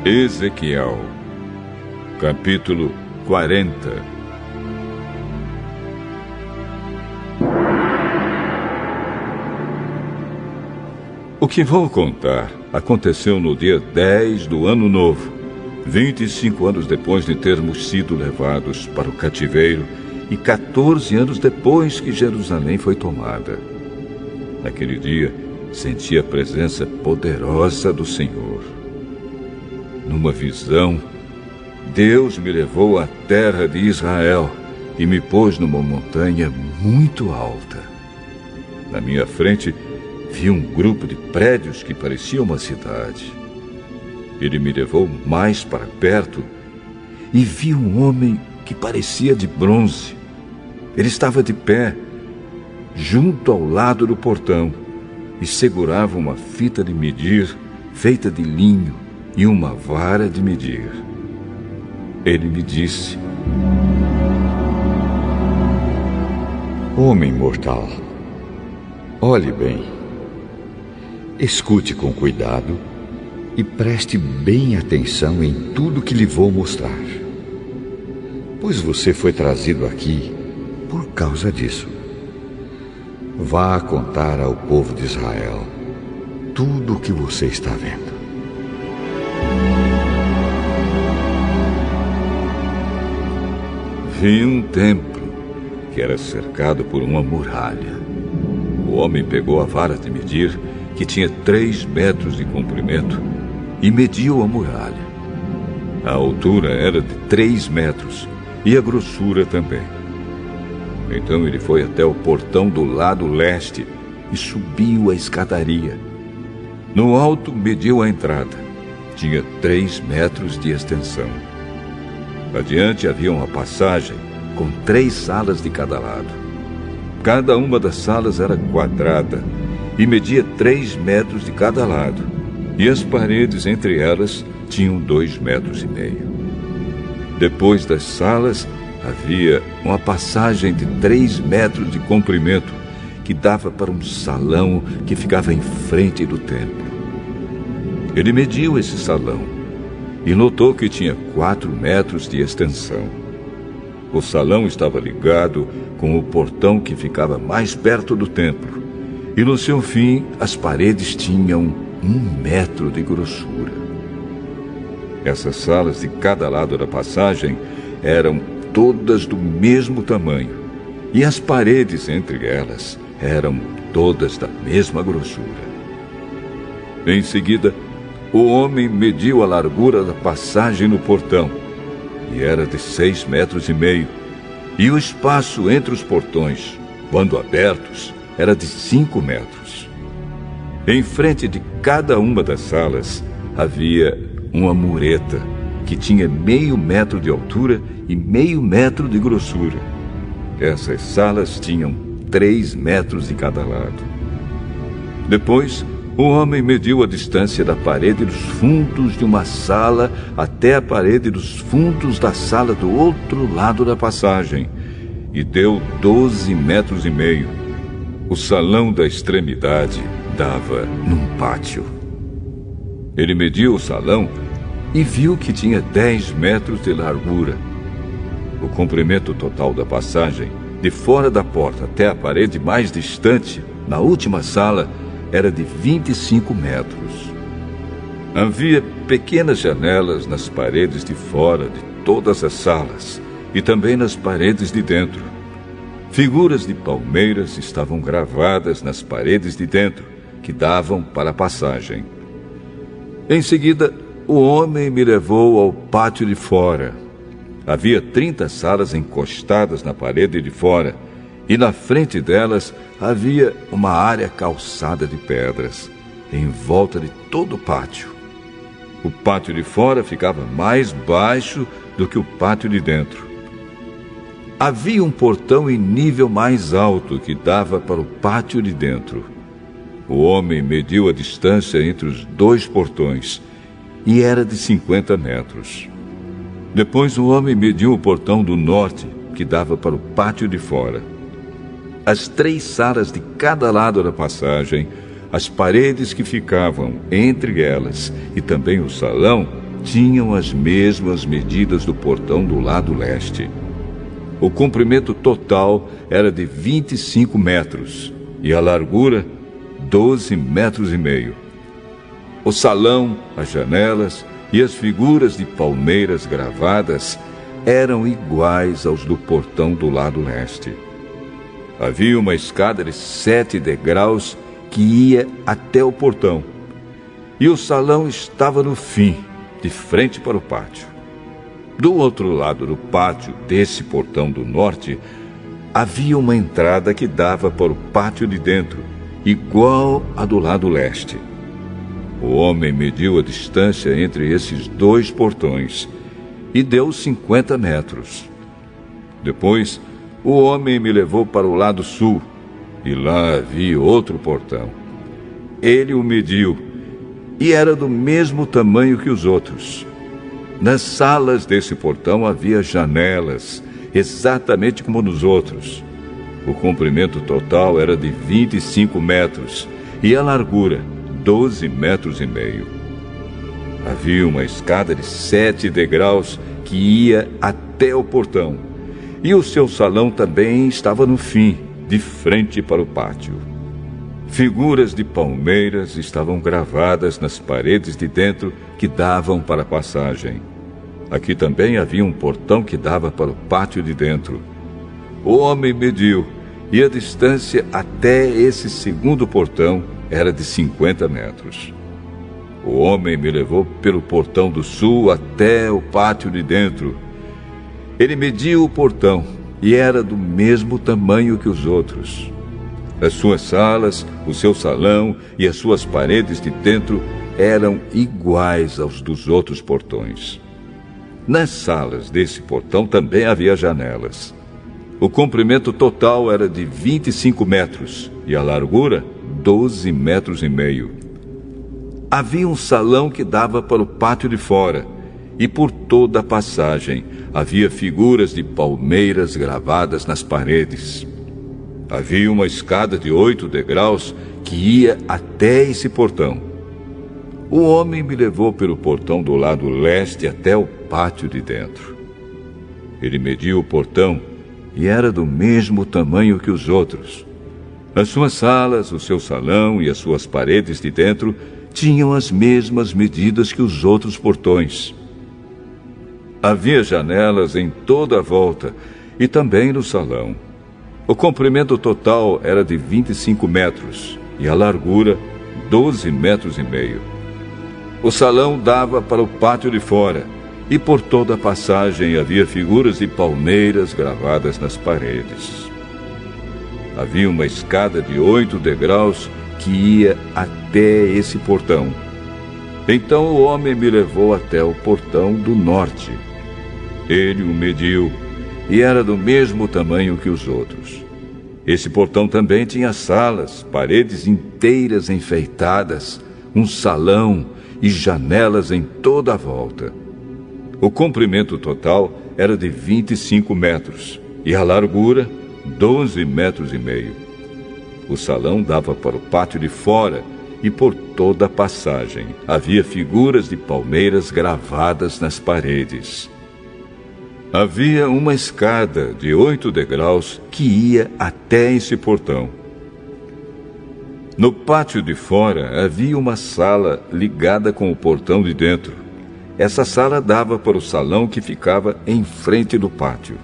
Ezequiel, capítulo 40. O que vou contar aconteceu no dia 10 do ano novo, 25 anos depois de termos sido levados para o cativeiro e 14 anos depois que Jerusalém foi tomada. Naquele dia, senti a presença poderosa do Senhor. Numa visão, Deus me levou à terra de Israel e me pôs numa montanha muito alta. Na minha frente, vi um grupo de prédios que parecia uma cidade. Ele me levou mais para perto e vi um homem que parecia de bronze. Ele estava de pé, junto ao lado do portão, e segurava uma fita de medir feita de linho e uma vara de medir. Ele me disse: Homem mortal, olhe bem, escute com cuidado e preste bem atenção em tudo que lhe vou mostrar, pois você foi trazido aqui por causa disso. Vá contar ao povo de Israel tudo o que você está vendo. Vi um templo que era cercado por uma muralha. O homem pegou a vara de medir, que tinha 3 metros de comprimento, e mediu a muralha. A altura era de 3 metros e a grossura também. Então ele foi até o portão do lado leste e subiu a escadaria. No alto mediu a entrada. Tinha 3 metros de extensão. Adiante havia uma passagem com 3 salas de cada lado. Cada uma das salas era quadrada e media 3 metros de cada lado, e as paredes entre elas tinham 2,5 metros. Depois das salas havia uma passagem de 3 metros de comprimento que dava para um salão que ficava em frente do templo. Ele mediu esse salão e notou que tinha 4 metros de extensão. O salão estava ligado com o portão que ficava mais perto do templo, e no seu fim as paredes tinham 1 metro de grossura. Essas salas de cada lado da passagem eram todas do mesmo tamanho, e as paredes entre elas eram todas da mesma grossura. Em seguida, o homem mediu a largura da passagem no portão, e era de 6,5 metros, e o espaço entre os portões, quando abertos, era de 5 metros. Em frente de cada uma das salas havia uma mureta que tinha 0,5 metro de altura e 0,5 metro de grossura. Essas salas tinham 3 metros de cada lado. Depois, o homem mediu a distância da parede dos fundos de uma sala até a parede dos fundos da sala do outro lado da passagem, e deu 12,5 metros. O salão da extremidade dava num pátio. Ele mediu o salão e viu que tinha 10 metros de largura. O comprimento total da passagem, de fora da porta até a parede mais distante, na última sala, era de 25 metros. Havia pequenas janelas nas paredes de fora de todas as salas e também nas paredes de dentro. Figuras de palmeiras estavam gravadas nas paredes de dentro, que davam para a passagem. Em seguida, o homem me levou ao pátio de fora. Havia 30 salas encostadas na parede de fora, e na frente delas havia uma área calçada de pedras, em volta de todo o pátio. O pátio de fora ficava mais baixo do que o pátio de dentro. Havia um portão em nível mais alto que dava para o pátio de dentro. O homem mediu a distância entre os 2 portões, e era de 50 metros. Depois o homem mediu o portão do norte, que dava para o pátio de fora. As 3 salas de cada lado da passagem, as paredes que ficavam entre elas e também o salão tinham as mesmas medidas do portão do lado leste. O comprimento total era de 25 metros e a largura 12 metros e meio. O salão, as janelas e as figuras de palmeiras gravadas eram iguais aos do portão do lado leste. Havia uma escada de 7 degraus que ia até o portão, e o salão estava no fim, de frente para o pátio. Do outro lado do pátio, desse portão do norte, havia uma entrada que dava para o pátio de dentro, igual à do lado leste. O homem mediu a distância entre esses dois portões e deu 50 metros. Depois, o homem me levou para o lado sul, e lá havia outro portão. Ele o mediu, e era do mesmo tamanho que os outros. Nas salas desse portão havia janelas, exatamente como nos outros. O comprimento total era de 25 metros, e a largura 12 metros e meio. Havia uma escada de 7 degraus que ia até o portão, e o seu salão também estava no fim, de frente para o pátio. Figuras de palmeiras estavam gravadas nas paredes de dentro que davam para a passagem. Aqui também havia um portão que dava para o pátio de dentro. O homem mediu, e a distância até esse segundo portão era de 50 metros. O homem me levou pelo portão do sul até o pátio de dentro. Ele mediu o portão e era do mesmo tamanho que os outros. As suas salas, o seu salão e as suas paredes de dentro eram iguais aos dos outros portões. Nas salas desse portão também havia janelas. O comprimento total era de 25 metros e a largura 12 metros e meio. Havia um salão que dava para o pátio de fora, e por toda a passagem havia figuras de palmeiras gravadas nas paredes. Havia uma escada de 8 degraus que ia até esse portão. O homem me levou pelo portão do lado leste até o pátio de dentro. Ele mediu o portão e era do mesmo tamanho que os outros. As suas salas, o seu salão e as suas paredes de dentro tinham as mesmas medidas que os outros portões. Havia janelas em toda a volta e também no salão. O comprimento total era de 25 metros e a largura 12 metros e meio. O salão dava para o pátio de fora e por toda a passagem havia figuras de palmeiras gravadas nas paredes. Havia uma escada de 8 degraus que ia até esse portão. Então o homem me levou até o portão do norte. Ele o mediu e era do mesmo tamanho que os outros. Esse portão também tinha salas, paredes inteiras enfeitadas, um salão e janelas em toda a volta. O comprimento total era de 25 metros e a largura 12 metros e meio. O salão dava para o pátio de fora e por toda a passagem havia figuras de palmeiras gravadas nas paredes. Havia uma escada de 8 degraus que ia até esse portão. No pátio de fora havia uma sala ligada com o portão de dentro. Essa sala dava para o salão que ficava em frente do pátio.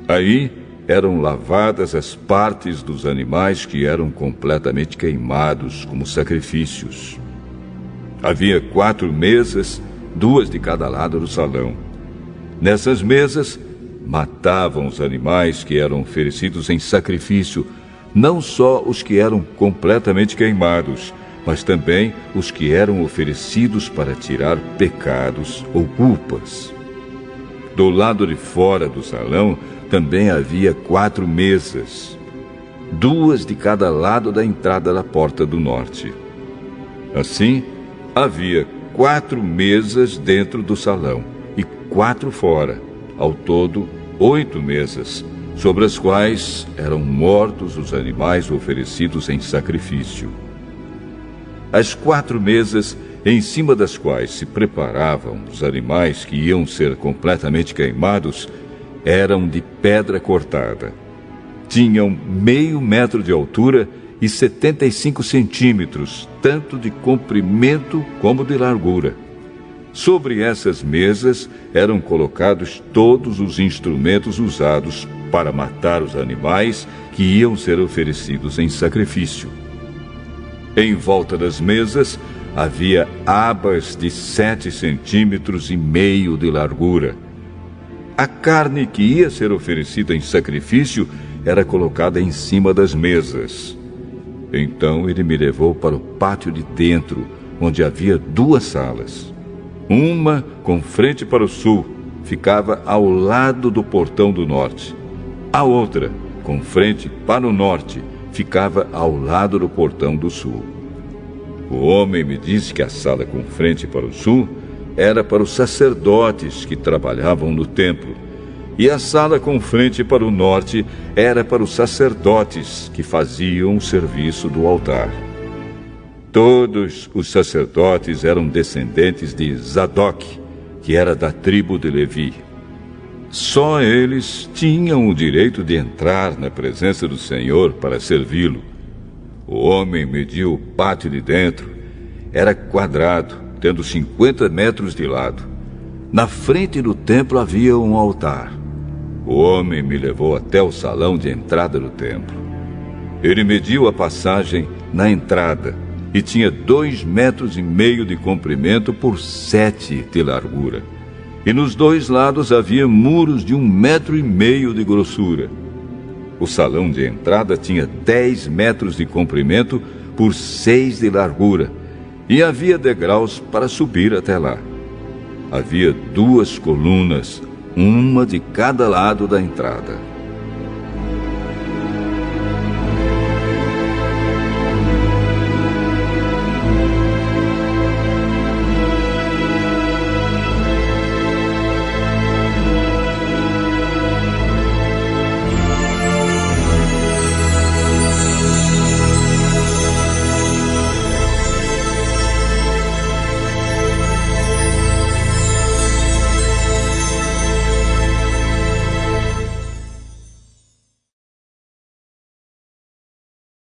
Aí eram lavadas as partes dos animais que eram completamente queimados como sacrifícios. Havia 4 mesas, 2 de cada lado do salão. Nessas mesas, matavam os animais que eram oferecidos em sacrifício, não só os que eram completamente queimados, mas também os que eram oferecidos para tirar pecados ou culpas. Do lado de fora do salão também havia 4 mesas, 2 de cada lado da entrada da porta do norte. Assim, havia 4 mesas dentro do salão e 4 fora, ao todo 8 mesas, sobre as quais eram mortos os animais oferecidos em sacrifício. As 4 mesas em cima das quais se preparavam os animais que iam ser completamente queimados, eram de pedra cortada. Tinham 0,5 metro de altura e 75 centímetros, tanto de comprimento como de largura. Sobre essas mesas eram colocados todos os instrumentos usados para matar os animais que iam ser oferecidos em sacrifício. Em volta das mesas havia abas de 7,5 centímetros de largura. A carne que ia ser oferecida em sacrifício era colocada em cima das mesas. Então ele me levou para o pátio de dentro, onde havia 2 salas. Uma, com frente para o sul, ficava ao lado do portão do norte. A outra, com frente para o norte, ficava ao lado do portão do sul. O homem me disse que a sala com frente para o sul era para os sacerdotes que trabalhavam no templo, e a sala com frente para o norte era para os sacerdotes que faziam o serviço do altar. Todos os sacerdotes eram descendentes de Zadok, que era da tribo de Levi. Só eles tinham o direito de entrar na presença do Senhor para servi-lo. O homem mediu o pátio de dentro. Era quadrado, tendo 50 metros de lado. Na frente do templo havia um altar. O homem me levou até o salão de entrada do templo. Ele mediu a passagem na entrada e tinha 2,5 metros de comprimento por 7 de largura. E nos 2 lados havia muros de 1,5 metro de grossura. O salão de entrada tinha 10 metros de comprimento por 6 de largura, e havia degraus para subir até lá. Havia 2 colunas, uma de cada lado da entrada.